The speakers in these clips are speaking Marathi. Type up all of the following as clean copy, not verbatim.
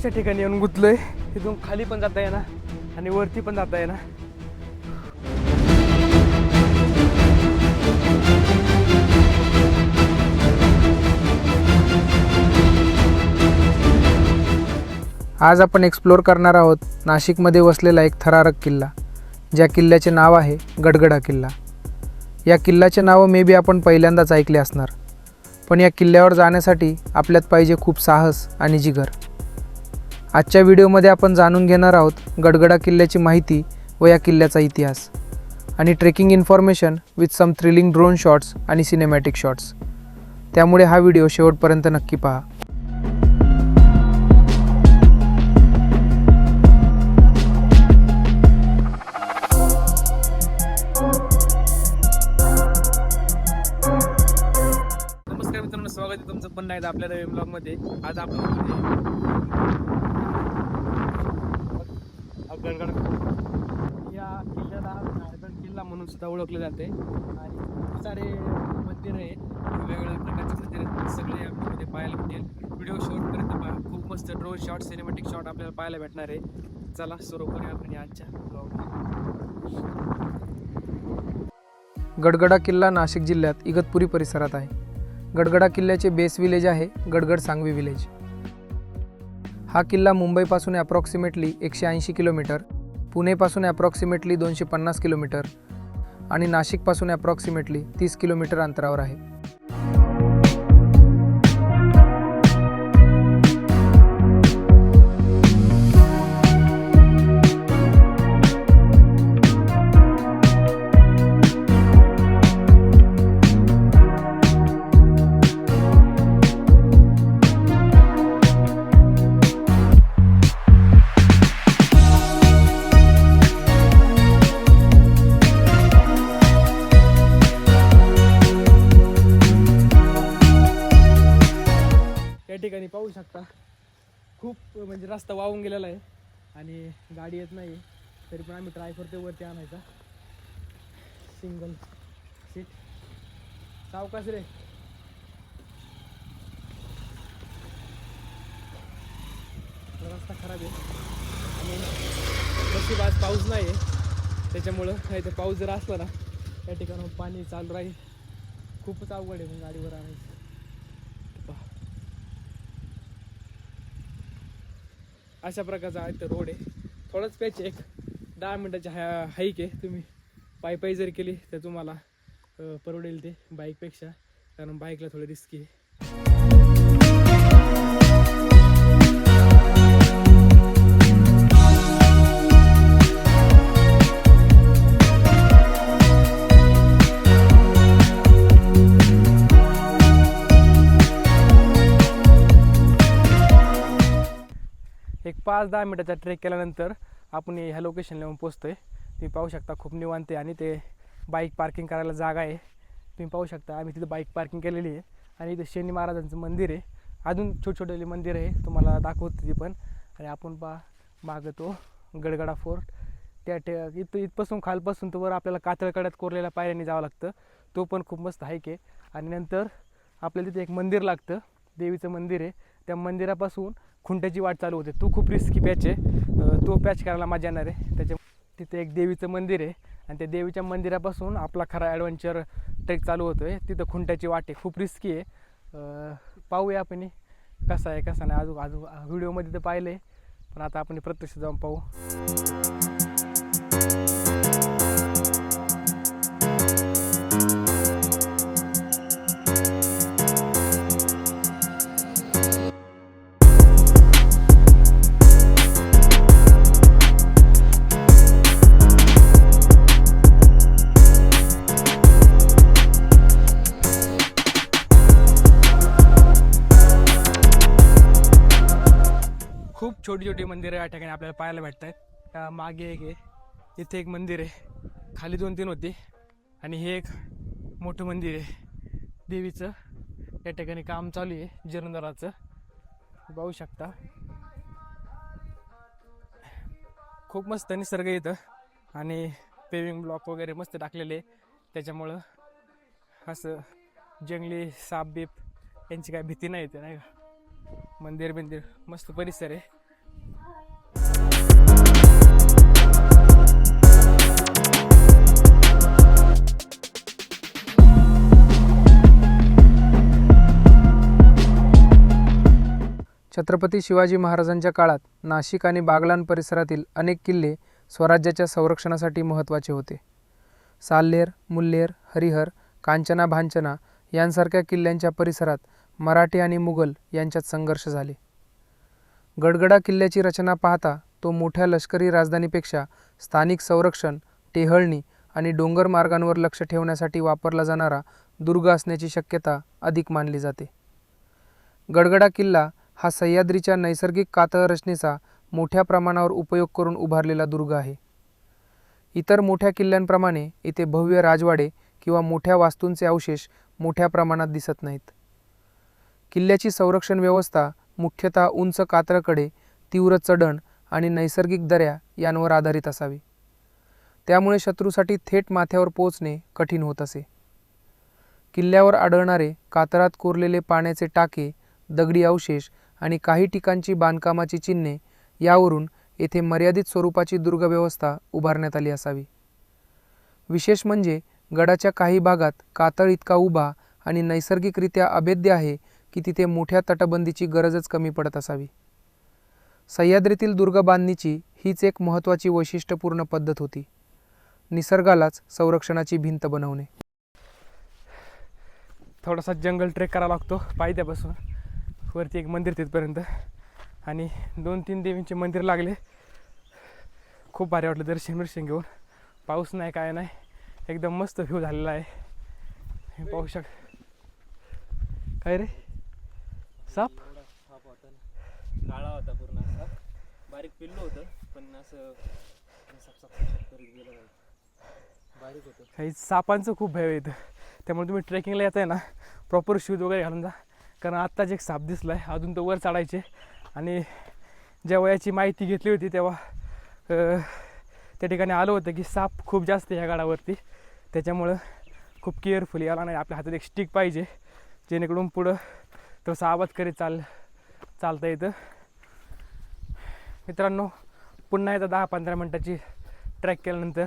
अशा ठिकाणी येऊन गुंतलोय. इथून खाली पण जाता येणार आणि वरती पण जाता येणार. आज आपण एक्सप्लोर करणार आहोत नाशिकमध्ये वसलेला एक थरारक किल्ला, ज्या किल्ल्याचे नाव आहे गडगडा किल्ला. या किल्ल्याचे नाव मे बी आपण पहिल्यांदाच ऐकले असणार, पण या किल्ल्यावर जाण्यासाठी आपल्यात पाहिजे खूप साहस आणि जिगर. आजच्या व्हिडिओमध्ये आपण जाणून घेणार आहोत गडगडा किल्ल्याची माहिती व या किल्ल्याचा इतिहास आणि trekking information with some thrilling drone shots आणि सिनेमॅटिक शॉट्स. त्यामुळे हा व्हिडिओ शेवटपर्यंत नक्की पहा. नमस्कार मित्रांनो, स्वागत आहे तुमचं पुन्हा एकदा आपल्या नवीन ब्लॉगमध्ये. आज आपण गडगड या किल्ल्याला नारगड किल्ला म्हणून सुद्धा ओळखले जाते आणि खूप सारे मंदिर आहेत, वेगवेगळ्या प्रकारचे मंदिर आहेत. सगळे आपल्यामध्ये पाहायला भेटेल. व्हिडिओ शेवटपर्यंत पहा. खूप मस्त ड्रोन शॉट, सिनेमॅटिक शॉट आपल्याला पाहायला भेटणार आहे. चला सुरू करूया आपण आजच्या ब्लॉग. गडगडा किल्ला नाशिक जिल्ह्यात इगतपुरी परिसरात आहे. गडगडा किल्ल्याचे बेस विलेज आहे गडगड सांगवी विलेज. हा किल्ला मुंबईपासून ॲप्रॉक्सिमेटली 180 किलोमीटर, पुणेपासून ॲप्रॉक्सिमेटली 250 किलोमीटर आणि नाशिकपासून ॲप्रॉक्सिमेटली 30 किलोमीटर अंतरावर आहे. या ठिकाणी पाहू शकता खूप म्हणजे रस्ता वाहून गेलेला आहे आणि गाडी येत नाही, तरी पण आम्ही ट्राय करतो वरती आणायचा. Single seat. सावकाश रे. रस्ता खराब आहे आणि नशीब आज पाऊस नाही आहे, त्याच्यामुळं नाही तर पाऊस जर असला ना त्या ठिकाणी पाणी चालू राहील. खूपच अवघड आहे मग गाडीवर आणायचं. अशा प्रकारचा आहे तो रोड आहे. थोडाच पॅच एक 10 मिनटाची हाईक आहे. तुम्ही पायी जर केली तर तुम्हाला परवडेल ते बाईकपेक्षा, कारण बाईकला थोडी रिस्की आहे. एक 5-10 मिनटाचा ट्रेक केल्यानंतर आपण ह्या लोकेशनला येऊन पोचतोय. तुम्ही पाहू शकता खूप निवांत आहे आणि ते बाईक पार्किंग करायला जागा आहे. तुम्ही पाहू शकता आम्ही तिथं बाईक पार्किंग केलेली आहे आणि इथं शनी महाराजांचं मंदिर आहे. अजून छोटे मंदिर आहे, तुम्हाला दाखवतो ती पण. आणि आपण मागं तो गडगडा फोर्ट, त्या इथपासून खालपासून तो वर आपल्याला कातळकड्यात कोरलेल्या पायऱ्यांनी जावं लागतं. तो पण खूप मस्त हाईक आहे. आणि नंतर आपल्याला तिथे एक मंदिर लागतं, देवीचं मंदिर आहे. त्या मंदिरापासून खुंट्याची वाट चालू होते. तो खूप रिस्की पॅच आहे, तो पॅच करायला मजा येणार आहे. तिथे एक देवीचं मंदिर आहे आणि त्या देवीच्या मंदिरापासून आपला खरा ॲडव्हेंचर ट्रेक चालू होतो आहे. तिथं खुंट्याची वाट आहे, खूप रिस्की आहे. पाहूया आपण कसा आहे कसा नाही. अजून व्हिडिओमध्ये तर पाहिलं आहे, पण आता आपण प्रत्यक्ष जाऊन पाहू. खूप छोटी मंदिरं या ठिकाणी आपल्याला पाहायला भेटत आहेत. मागे एक आहे, इथे एक मंदिर आहे, खाली 2-3 होती आणि हे एक मोठं मंदिर आहे देवीचं. या ठिकाणी काम चालू आहे जीर्णोद्धाराचं, पाहू शकता. खूप मस्त निसर्ग इथं आणि पेविंग ब्लॉक वगैरे मस्त टाकलेले, त्याच्यामुळं असं जंगली साप बीप यांची काय भीती नाही येते नाही का. मंदिर मस्त परिसर आहे. छत्रपती शिवाजी महाराजांच्या काळात नाशिक आणि बागलाण परिसरातील अनेक किल्ले स्वराज्याच्या संरक्षणासाठी महत्त्वाचे होते. साल्हेर, मुल्हेर, हरिहर, कांचना, भांचना यांसारख्या किल्ल्यांच्या परिसरात मराठी आणि मुघल यांच्यात संघर्ष झाले. गडगडा किल्ल्याची रचना पाहता तो मोठ्या लष्करी राजधानीपेक्षा स्थानिक संरक्षण, टेहळणी आणि डोंगर मार्गांवर लक्ष ठेवण्यासाठी वापरला जाणारा दुर्ग असण्याची शक्यता अधिक मानली जाते. गडगडा किल्ला हा सह्याद्रीच्या नैसर्गिक कातळ रचनेचा मोठ्या प्रमाणावर उपयोग करून उभारलेला दुर्ग आहे. इतर मोठ्या किल्ल्यांप्रमाणे इथे भव्य राजवाडे किंवा मोठ्या वास्तूंचे अवशेष मोठ्या प्रमाणात दिसत नाहीत. किल्ल्याची संरक्षण व्यवस्था मुख्यतः उंच कातळकडे, तीव्र चढण आणि नैसर्गिक दऱ्या यांवर आधारित असावी. त्यामुळे शत्रूसाठी थेट माथ्यावर पोहोचणे कठीण होत असे. किल्ल्यावर आढळणारे कातळात कोरलेले पाण्याचे टाके, दगडी अवशेष आणि काही ठिकाणची बांधकामाची चिन्हे यावरून येथे मर्यादित स्वरूपाची दुर्गव्यवस्था उभारण्यात आली असावी. विशेष म्हणजे गडाच्या काही भागात कातळ इतका उभा आणि नैसर्गिकरित्या अभेद्य आहे की तिथे मोठ्या तटबंदीची गरजच कमी पडत असावी. सह्याद्रीतील दुर्ग बांधणीची हीच एक महत्त्वाची वैशिष्ट्यपूर्ण पद्धत होती. निसर्गालाच संरक्षणाची भिंत बनवणे. थोडासा जंगल ट्रेक करावा लागतो पायथ्यापासून वरती एक मंदिर तिथपर्यंत, आणि 2-3 देवींचे मंदिर लागले. खूप भारी वाटलं दर्शन घेऊन. पाऊस नाही, काय नाही, एकदम मस्त व्ह्यू झालेला आहे. हे पाहू काय रे, साप काळा होता पूर्ण, असा बारीक पिल्लू होतं, पण असं करत गेलं, बारीक होतं. काही सापांचं खूप भय येतं, त्यामुळे तुम्ही ट्रेकिंगला येत आहे ना प्रॉपर शूज वगैरे घालून जा. कारण आत्ताच एक साप दिसला आहे, अजून तो वर चढायचे. आणि जेव्हा याची माहिती घेतली होती तेव्हा त्या ठिकाणी आलं होतं की साप खूप जास्त ह्या गडावरती, त्याच्यामुळं खूप केअरफुली याला नाही. आपल्या हातात एक स्टिक पाहिजे जेणेकरून पुढं थोडंसं आवाज करीत चालता येतं. मित्रांनो, पुन्हा एकदा 10-15 मिनटाची ट्रॅक केल्यानंतर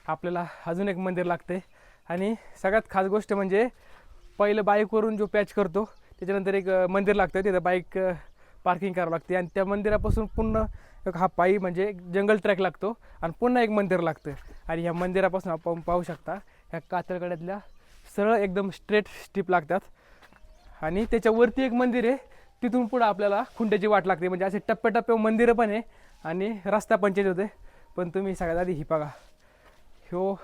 आपल्याला अजून एक मंदिर लागते. आणि सगळ्यात खास गोष्ट म्हणजे पहिलं बाईकवरून जो पॅच करतो त्याच्यानंतर एक मंदिर लागतं, तिथं बाईक पार्किंग करावं लागते. आणि त्या मंदिरापासून पुन्हा एक हा पायी म्हणजे एक जंगल ट्रॅक लागतो आणि पुन्हा एक मंदिर लागतं. आणि ह्या मंदिरापासून आपण पाहू शकता ह्या कातळकड्यातल्या सरळ एकदम स्ट्रेट स्टिप लागतात. आणि त्याच्यावरती एक मंदिर आहे, तिथून पुढं आपल्याला खुंट्याची वाट लागते. म्हणजे असे टप्प्याटप्प्यावर मंदिरं पण आहे आणि रस्ता पण चेंज होते. पण तुम्ही सगळ्यात आधी ही बघा, ह्यो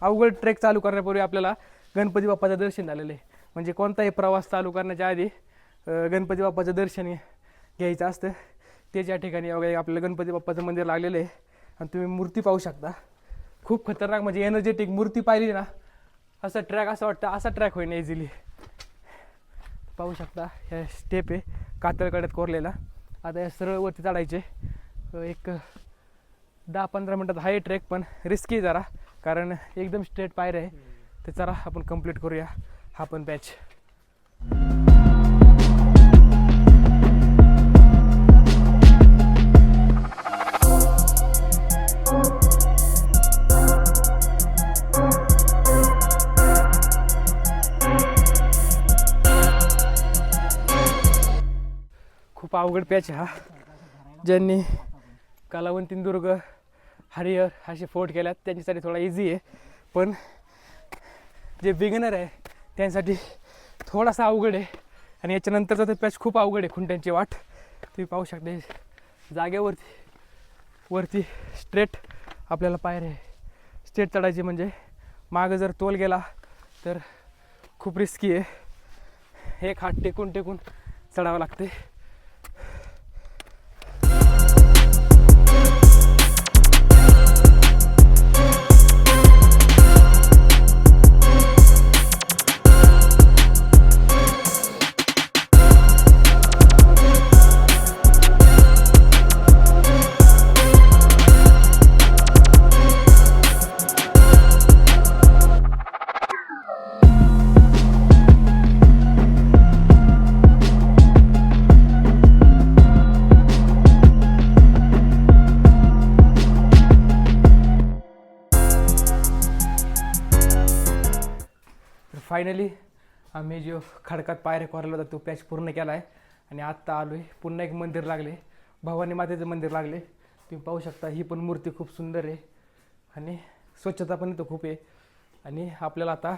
अवघड ट्रेक चालू करण्यापूर्वी आपल्याला गणपती बाप्पाचं दर्शन झालेलं आहे. म्हणजे कोणताही प्रवास चालू करण्याच्या आधी गणपती बाप्पाचं दर्शन घ्यायचं असतं. त्याच्या ठिकाणी वगैरे आपल्याला गणपती बाप्पाचं मंदिर लागलेलं आहे. आणि तुम्ही मूर्ती पाहू शकता, खूप खतरनाक, म्हणजे एनर्जेटिक मूर्ती पाहिली ना असं ट्रॅक, असं वाटतं असा ट्रॅक होईन इझिली. पाहू शकता ह्या स्टेप आहे कातळकड्यात कोरलेला. आता या सरळ वरती चढायचे. एक 10-15 मिनटात आहे ट्रेक, पण रिस्की जरा, कारण एकदम स्ट्रेट पायऱ्या आहे. तर चला आपण कंप्लीट करूया हा पण पॅच. खूप अवघड पॅच हा. ज्यांनी कलावंतीनदुर्ग, हरिहर असे फोर्ट केल्यात त्यांच्यासाठी थोडा इझी आहे, पण जे बिगिनर आहे त्यांसाठी थोडासा अवघड आहे. आणि याच्यानंतरचा तर पॅच खूप अवघड आहे, खुंट्यांची वाट तुम्ही पाहू शकता. जागेवरती स्ट्रेट आपल्याला पायऱ्या आहे, स्ट्रेट चढायची म्हणजे मागं जर तोल गेला तर खूप रिस्की आहे. एक हात टेकून चढावं लागते. फायनली आम्ही जो खडकात पायऱ्या कोरला होता तो पॅच पूर्ण केला आहे. आणि आत्ता आलो आहे. पुन्हा एक मंदिर लागले, भवानी मातेचं मंदिर लागले. तुम्ही पाहू शकता ही पण मूर्ती खूप सुंदर आहे आणि स्वच्छता पण इथं खूप आहे. आणि आपल्याला आता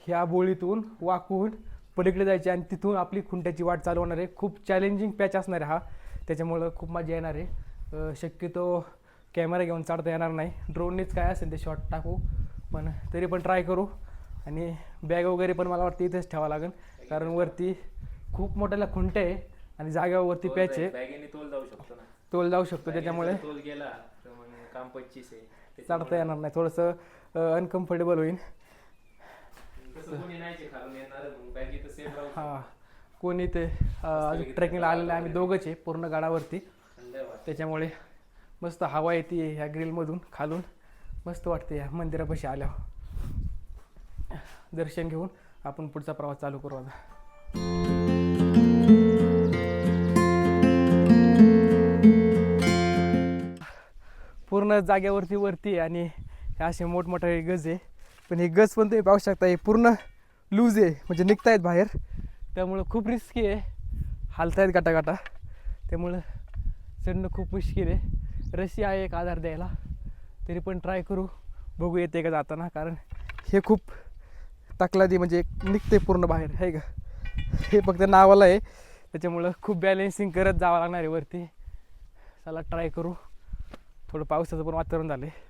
ह्या बोळीतून वाकून पलीकडे जायचे आणि तिथून आपली खुंट्याची वाट चालू होणार आहे. खूप चॅलेंजिंग पॅच असणार आहे हा, त्याच्यामुळं खूप मजा येणार आहे. शक्यतो कॅमेरा घेऊन चढता येणार नाही, ड्रोननेच काय असेल ते शॉट टाकू, पण तरी पण ट्राय करू. आणि बॅग वगैरे पण मला वाटतं इथेच ठेवावं लागेल, कारण वरती खूप मोठ्याला खुंटे आहे आणि जागेवरती पॅच आहे, बॅगेने तोल जाऊ शकतो ना, तोल जाऊ शकतो, त्याच्यामुळे तोल गेला तर मग काम 25 आहे. चढता येणार नाही, थोडंसं अनकम्फर्टेबल होईल. तसं कोणी नाही खालून येणार, मग बॅग इथं सेफ राहू शकतो. हां, कोणी ते अजून ट्रेकिंगला आलेलं आहे, आम्ही दोघंच आहे पूर्ण गाडावरती, थंड वाटतं. त्याच्यामुळे मस्त हवा येते ह्या ग्रिलमधून खालून, मस्त वाटते या मंदिरापाशी आल्यावर. दर्शन घेऊन आपण पुढचा प्रवास चालू करू आता. पूर्ण जागेवरती वरती आहे आणि हे असे मोठमोठे गज आहे, पण हे गज पण तुम्ही पाहू शकता हे पूर्ण लूज आहे, म्हणजे निघतायत बाहेर, त्यामुळं खूप रिस्की आहे, हालतायत गाटा, त्यामुळं चढणं खूप मुश्किल आहे. रशी आहे एक आधार द्यायला, तरी पण ट्राय करू, बघू येते का जाताना, कारण हे खूप तकलादी म्हणजे निघते पूर्ण बाहेर आहे का. हे फक्त नावाला आहे, त्याच्यामुळं खूप बॅलेन्सिंग करत जावं लागणार आहे वरती. चला ट्राय करू. थोडं पावसाचं पण वातावरण झालं आहे.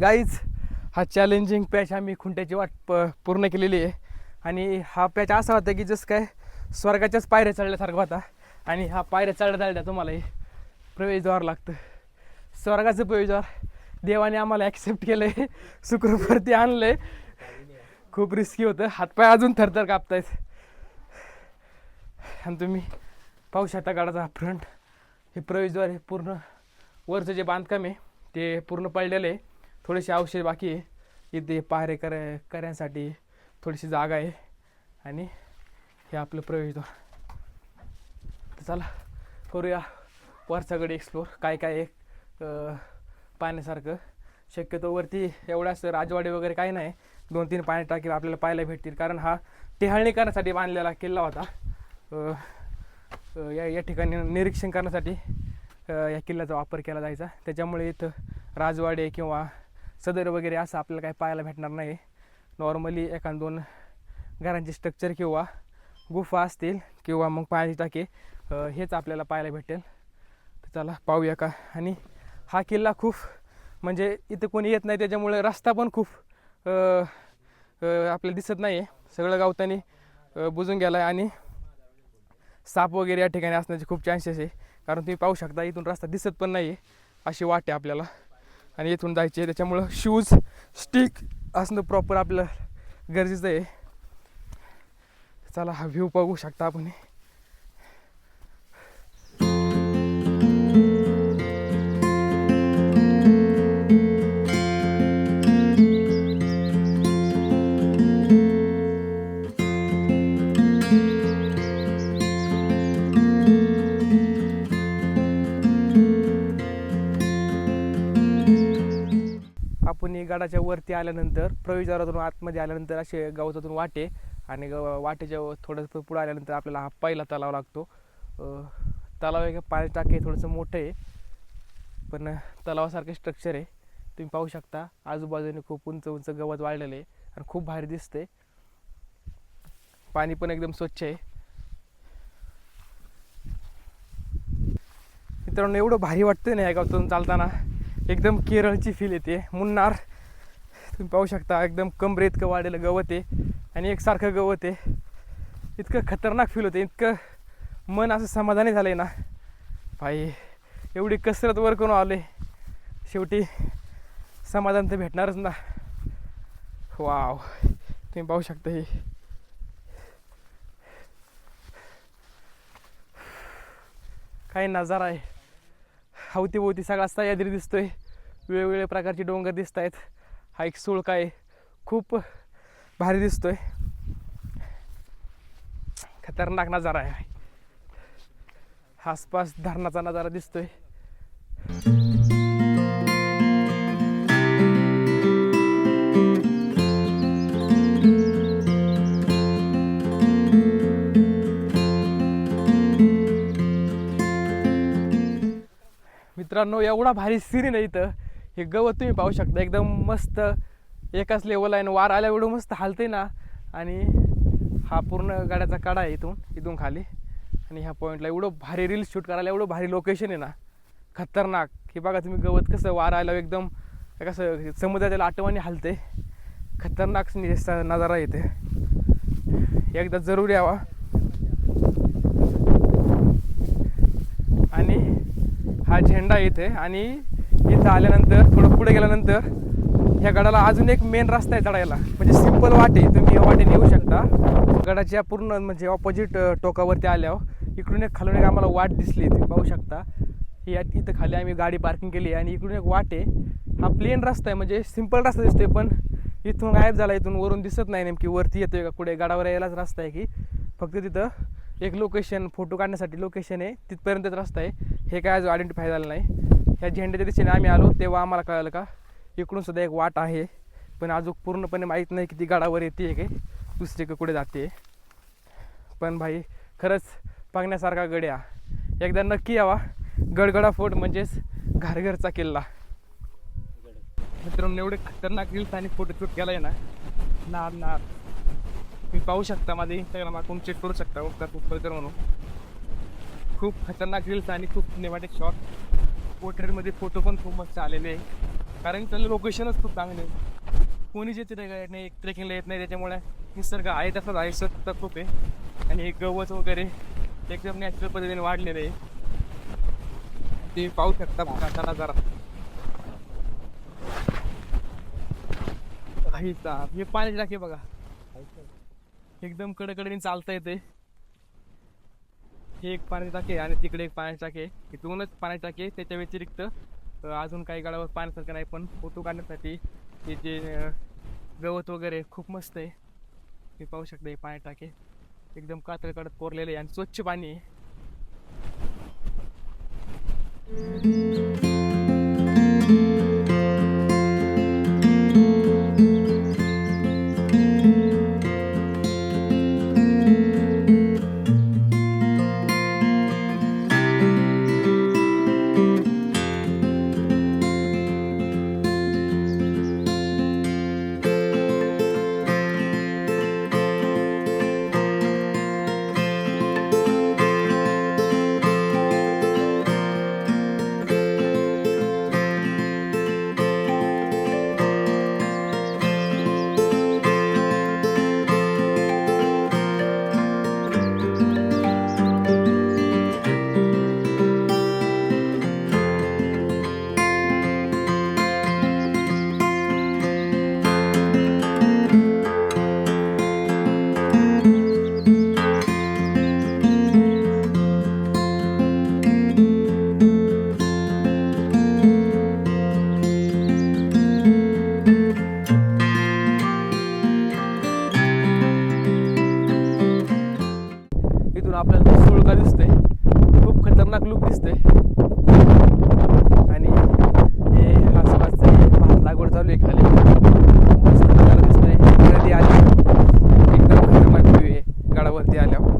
गाईज, हा चॅलेंजिंग पॅच आम्ही खुंट्याची वाट पूर्ण केलेली आहे. आणि हा पॅच असा होता की जसं काय स्वर्गाच्याच पायऱ्या चढल्यासारखा होता. आणि हा पायऱ्या चढल्या तुम्हाला हे प्रवेशद्वार लागतं, स्वर्गाचं प्रवेशद्वार. देवाने आम्हाला ॲक्सेप्ट केलं आहे, सुखरूपवरती आणलं आहे. खूप रिस्की होतं, हातपाय अजून थरथर कापतायत. आणि तुम्ही पाहू शकता गाडाचा फ्रंट, हे प्रवेशद्वार आहे. पूर्ण वरचं जे बांधकाम आहे ते पूर्ण पडलेलं आहे, थोडेसे अवशेष बाकी आहे. इथे पायरे करण्यासाठी थोडीशी जागा आहे. आणि हे आपलं प्रवेशद्वार. तर चला करूया वरच्याकडे एक्सप्लोर, काय काय आहे पाहण्यासारखं. शक्यतो वरती एवढं असं राजवाडे वगैरे काही नाही, 2-3 पाणी टाकी आपल्याला पाहायला भेटतील, कारण हा टेहाळणी करण्यासाठी बांधलेला किल्ला होता. या ठिकाणी निरीक्षण करण्यासाठी या किल्ल्याचा वापर केला जायचा, त्याच्यामुळे इथं राजवाडे किंवा सदर वगैरे असं आपल्याला काही पाहायला भेटणार नाही. नॉर्मली 1-2 घरांचे स्ट्रक्चर किंवा गुफा असतील किंवा मग पाण्याची टाके, हेच आपल्याला पाहायला भेटेल. तर चला पाहूया का. आणि हा किल्ला खूप म्हणजे इथं कोणी येत नाही, त्याच्यामुळे रस्ता पण खूप आपल्याला दिसत नाही आहे, सगळं गावतानी बुजून गेला आहे. आणि साप वगैरे या ठिकाणी असण्याचे खूप चान्सेस आहे, कारण तुम्ही पाहू शकता इथून रस्ता दिसत पण नाही आहे, अशी वाट आहे आपल्याला. आणि इथून जायचे, त्याच्यामुळं शूज स्टिक असणं प्रॉपर आपलं गरजेचं आहे. चला हा व्ह्यू बघू शकता आपण. आपण गडाच्या वरती आल्यानंतर प्रवेशद्वारातून आतमध्ये आल्यानंतर असे गवतातून वाटे, आणि वाटेच्या थोडंसं पुढे आल्यानंतर आपल्याला हा पहिला तलाव लागतो. तलाव आहे, पाणी टाके थोडंसं मोठं आहे, पण तलावासारखे स्ट्रक्चर आहे. तुम्ही पाहू शकता आजूबाजूने खूप उंच उंच गवत वाढलेलं आहे आणि खूप भारी दिसते. पाणी पण एकदम स्वच्छ आहे. मित्रांनो एवढं भारी वाटतं ना या गावातून चालताना, एकदम केरळची फील येते. मुन्नार तुम्ही पाहू शकता, एकदम कमरे इतकं वाढलेलं गवत आहे आणि एकसारखं गवत आहे. इतकं खतरनाक फील होते, इतकं मन असं समाधानी झालं आहे ना भाई. एवढी कसरत वर करून आले, शेवटी समाधान तर भेटणारच ना. वाव, तुम्ही पाहू शकता हे काय नजारा आहे. अवतीभोवती सगळा सह्याद्री दिसतोय, वेगवेगळ्या प्रकारचे डोंगर दिसत आहेत. हा एक सुळका आहे, खूप भारी दिसतोय. खतरनाक नजारा आहे. आसपास धरणाचा नजारा दिसतोय. मित्रांनो एवढा भारी सीन आहे इथं. हे गवत तुम्ही पाहू शकता, एकदम मस्त एकाच लेवल आहे. वार आल्या एवढं मस्त हालते ना. आणि हा पूर्ण गाड्याचा कडा आहे इथून खाली. आणि ह्या पॉईंटला एवढं भारी रील शूट करायला एवढं भारी लोकेशन आहे ना, खतरनाक. हे बघा तुम्ही गवत कसं वार आलं एकदम कसं समुद्राच्या लाटेवाने हालते. खतरनाक नजारा येते, एकदा जरूर यावा. आणि हा झेंडा इथे, आणि इथं आल्यानंतर थोडं पुढे गेल्यानंतर ह्या गडाला अजून एक मेन रस्ता आहे चढायला. म्हणजे सिंपल वाटे, तुम्ही या वाटेने येऊ शकता. गडाच्या पूर्ण म्हणजे ऑपोजिट टोकावरती आल्यावर इकडून एक खालून एक आम्हाला वाट दिसली, तुम्ही पाहू शकता. ही इथं खाली आम्ही गाडी पार्किंग केली आणि इकडून एक वाट आहे. हा प्लेन रस्ता आहे, म्हणजे सिंपल रस्ता दिसतोय, पण इथून गायब झाला. इथून वरून दिसत नाही नेमकी वरती येतोय का कुठे. गडावर यायलाच रस्ता आहे की फक्त तिथं एक लोकेशन फोटो काढण्यासाठी लोकेशन आहे, तिथपर्यंतच रस्ता आहे. हे काय अजून आयडेंटिफाय झालं नाही. ह्या झेंड्याच्या दिशेने आम्ही आलो तेव्हा आम्हाला कळलं का इकडून सुद्धा एक वाट आहे, पण अजून पूर्णपणे माहीत नाही की ती गडावर येते काय दुसरीकडे कुठे जाते. पण भाई खरंच बघण्यासारखा गड आहे, एकदा नक्की यावा. गडगडा फोर्ट म्हणजेच घारघरचा किल्ला. मित्रांनो एवढे खतरनाक रील्स आणि फोटोशूट केला आहे ना, नाद. तुम्ही पाहू शकता, माझे इंस्टाग्राम अकाउंट चेक करू शकता, ओंकार पुष्पळकर म्हणून. खूप खतरनाक रील्स आणि खूप सिनेमॅटिक शॉट. पोर्ट्रेटमध्ये फोटो पण खूप मस्त आलेले आहे, कारण त्याला लोकेशनच खूप चांगले आहे. कोणीच येते येत नाही, ट्रेकिंगला येत नाही, त्याच्यामुळे निसर्ग आहे तसंच आहे, स्वच्छता खूप आहे. आणि हे गवत वगैरे एकदम नॅचरल पद्धतीने वाढलेलं आहे. ते पाहू शकता भागाचा नजारा. हे पाण्याची टाकी बघा, एकदम कडेकडेने चालता येते. हे एक पाण्याची टाकी आहे आणि तिकडे एक पाण्याची टाकी आहे. हे दोनच पाण्याची टाकी आहे. त्याच्या व्यतिरिक्त अजून काही गडावर पाण्यासारखं नाही, पण फोटो काढण्यासाठी हे जे गवत वगैरे खूप मस्त आहे. हे पाहू शकता, हे पाण्याची टाकी एकदम कातळ कडत कोरलेलं आहे आणि स्वच्छ पाणी आहे. आपल्याला सुळका दिसतोय, खूप खतरनाक लुक दिसतोय. आणि हे आसपासचे भात लागवड चालू आहे खाली, मस्त नजारा दिसतोय. नदी आली, एकदम खतरनाक व्ह्यू आहे गडावरती आल्यावर.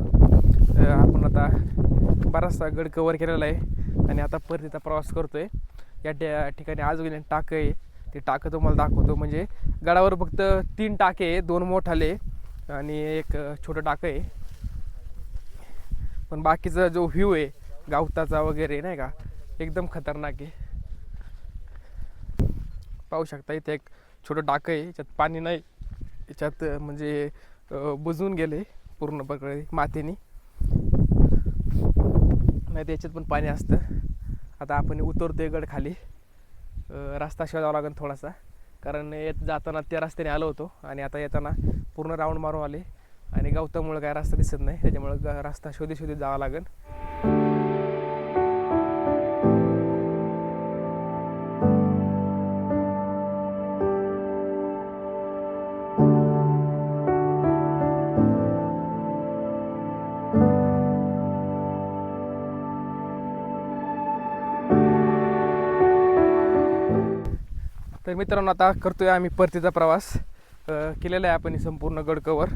आपण आता बराचसा गड कवर केलेला आहे आणि आता परतीचा प्रवास करतोय. या ठिकाणी अजून टाकं आहे, ते टाकं तुम्हाला दाखवतो. म्हणजे गडावर फक्त 3 टाके आहे, 2 मोठाले आणि एक छोटं टाकं आहे. पण बाकीचा जो व्ह्यू आहे गावताचा वगैरे नाही का एकदम खतरनाक आहे. पाहू शकता इथे एक छोटं टाकं आहे, याच्यात पाणी नाही, याच्यात म्हणजे बुजून गेले पूर्ण प्रकारे मातीने, नाही तर याच्यात पण पाणी असतं. आता आपण उतरतोय गड खाली, रस्ता शोधावा लागेल थोडासा, कारण येत जाताना त्या रस्त्याने आलो होतो आणि आता येताना पूर्ण राऊंड मारून आले आणि गवतामुळे काय रस्ता दिसत नाही, त्याच्यामुळे रस्ता शोधीत जावं लागेल. तर मित्रांनो आता करतोय आम्ही परतीचा प्रवास. केलेला आहे आपण संपूर्ण गड कवर.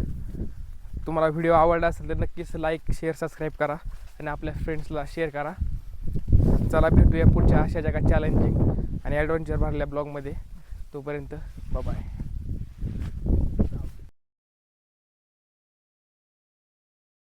तुम्हाला व्हिडिओ आवडला असेल तर नक्कीच लाईक शेअर सबस्क्राईब करा आणि आपल्या फ्रेंड्सला शेअर करा. चला भेटूया पुढच्या अशा जगा चॅलेंजिंग आणि ॲडव्हेंचर भरल्या ब्लॉगमध्ये. तोपर्यंत बाय.